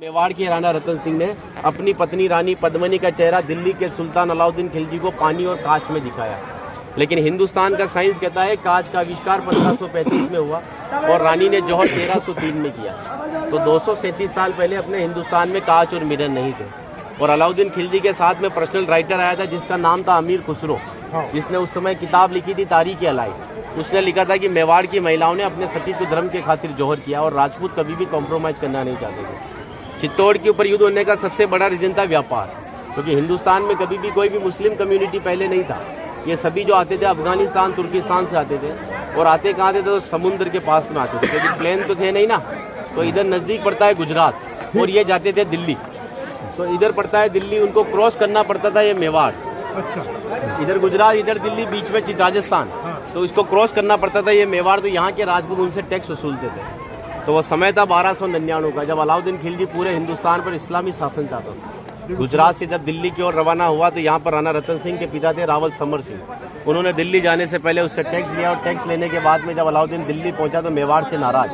मेवाड़ की राणा रतन सिंह ने अपनी पत्नी रानी पद्मिनी का चेहरा दिल्ली के सुल्तान अलाउद्दीन खिलजी को पानी और कांच में दिखाया। लेकिन हिंदुस्तान का साइंस कहता है कांच का आविष्कार 1535 में हुआ और रानी ने जौहर 1303 में किया। तो 237 साल पहले अपने हिंदुस्तान में कांच और मिरर नहीं थे। और अलाउद्दीन खिलजी के साथ में पर्सनल राइटर आया था जिसका नाम था अमीर खुसरो, जिसने उस समय किताब लिखी थी तारीख अलाई। उसने लिखा था कि मेवाड़ की महिलाओं ने अपने सतीत्व धर्म के खातिर जौहर किया और राजपूत कभी भी कॉम्प्रोमाइज करना नहीं चाहते थे। चित्तौड़ के ऊपर युद्ध होने का सबसे बड़ा रीजन था व्यापार, क्योंकि हिंदुस्तान में कभी भी कोई भी मुस्लिम कम्युनिटी पहले नहीं था। ये सभी जो आते थे अफगानिस्तान तुर्किस्तान से आते थे और आते कहाँ थे तो समुद्र के पास में आते थे, क्योंकि प्लेन तो थे नहीं ना। तो इधर नज़दीक पड़ता है गुजरात और ये जाते थे दिल्ली। तो इधर पड़ता है दिल्ली, उनको क्रॉस करना पड़ता था ये मेवाड़। अच्छा, इधर गुजरात इधर दिल्ली, बीच में राजस्थान। तो इसको क्रॉस करना पड़ता था ये मेवाड़। तो यहाँ के राजपूत उनसे टैक्स वसूलते थे। तो वो समय था 1299 का, जब अलाउद्दीन खिलजी पूरे हिंदुस्तान पर इस्लामी शासन चाहता था। गुजरात से जब दिल्ली की ओर रवाना हुआ तो यहाँ पर राणा रतन सिंह के पिता थे रावल समर सिंह। उन्होंने दिल्ली जाने से पहले उससे टैक्स लिया और टैक्स लेने के बाद में जब अलाउद्दीन दिल्ली पहुंचा तो मेवाड़ से नाराज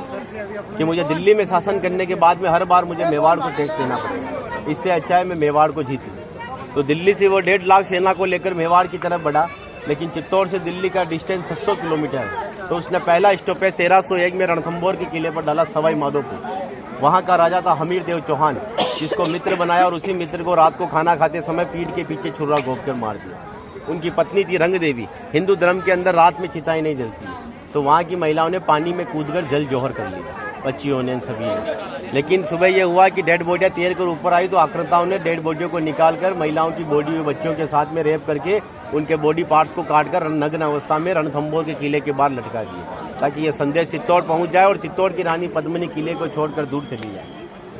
कि मुझे दिल्ली में शासन करने के बाद में हर बार मुझे मेवाड़ को टैक्स देना पड़ेगा, इससे अच्छा है मैं मेवाड़ को जीत लूँ। तो दिल्ली से वो 1.5 लाख सेना को लेकर मेवाड़ की तरफ बढ़ा। लेकिन चित्तौड़ से दिल्ली का डिस्टेंस 600 किलोमीटर है। तो उसने पहला स्टॉपेज 1301 में रणथंभौर के किले पर डाला सवाई माधोपुर। वहाँ का राजा था हमीर देव चौहान, जिसको मित्र बनाया और उसी मित्र को रात को खाना खाते समय पीठ के पीछे छुरा घोंप कर मार दिया। उनकी पत्नी थी रंग देवी। हिंदू धर्म के अंदर रात में चिताएं नहीं जलती है, तो वहाँ की महिलाओं ने पानी में कूदकर जल जौहर कर लिया, बच्चियों ने, सभी ने। लेकिन सुबह यह हुआ कि डेड बॉडियां तैर कर ऊपर आई तो आक्रांताओं ने डेड बॉडियों को निकालकर महिलाओं की बॉडी और बच्चों के साथ में रेप करके उनके बॉडी पार्ट्स को काटकर नग्न अवस्था में रणथंभौर के किले के बाहर लटका दिया, ताकि यह संदेश चित्तौड़ पहुंच जाए और चित्तौड़ की रानी पद्मिनी किले को छोड़कर दूर चली जाए।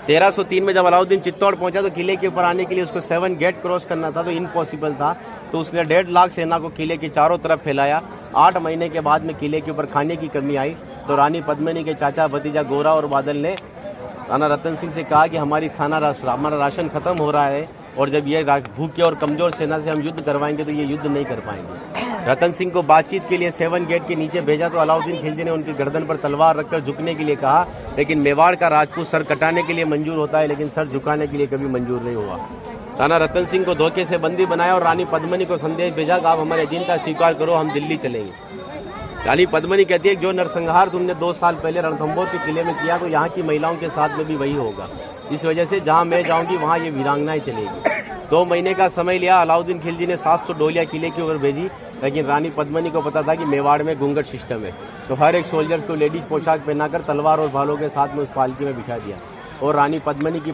1303 में जब अलाउद्दीन चित्तौड़ पहुंचा तो किले के ऊपर आने के लिए उसको 7 गेट क्रॉस करना था, तो इम्पॉसिबल था। तो उसने 1.5 लाख सेना को किले के चारों तरफ फैलाया। 8 महीने के बाद में किले के ऊपर खाने की कमी आई तो रानी पद्मिनी के चाचा भतीजा गोरा और बादल ने राणा रतन सिंह से कहा कि हमारा राशन खत्म हो रहा है और जब ये भूखे और कमजोर सेना से हम युद्ध करवाएंगे तो ये युद्ध नहीं कर पाएंगे। रतन सिंह को बातचीत के लिए 7 गेट के नीचे भेजा तो अलाउद्दीन खिलजी ने उनकी गर्दन पर तलवार रखकर झुकने के लिए कहा। लेकिन मेवाड़ का राजपूत सर कटाने के लिए मंजूर होता है, लेकिन सर झुकाने के लिए कभी मंजूर नहीं हुआ। राणा रतन सिंह को धोखे से बंदी बनाया और रानी पद्मिनी को संदेश भेजा कि आप हमारे अधीनता स्वीकार करो, हम दिल्ली चलेंगे। रानी पद्मिनी कहती है जो नरसंहार तुमने 2 साल पहले रणथंभौर के किले में किया तो यहाँ की महिलाओं के साथ में भी वही होगा। इस वजह से जहाँ मैं जाऊँगी वहाँ ये वीरांगनाएं चलेगी। 2 महीने का समय लिया। अलाउद्दीन खिलजी ने 700 डोलियाँ किले की ओर भेजी, लेकिन रानी पद्मिनी को पता था कि मेवाड़ में घूंघट सिस्टम है। तो हर एक सोल्जर्स को लेडीज पोशाक पहनाकर तलवार और भालों के साथ में उस पालकी में बिठा दिया और रानी पद्मिनी की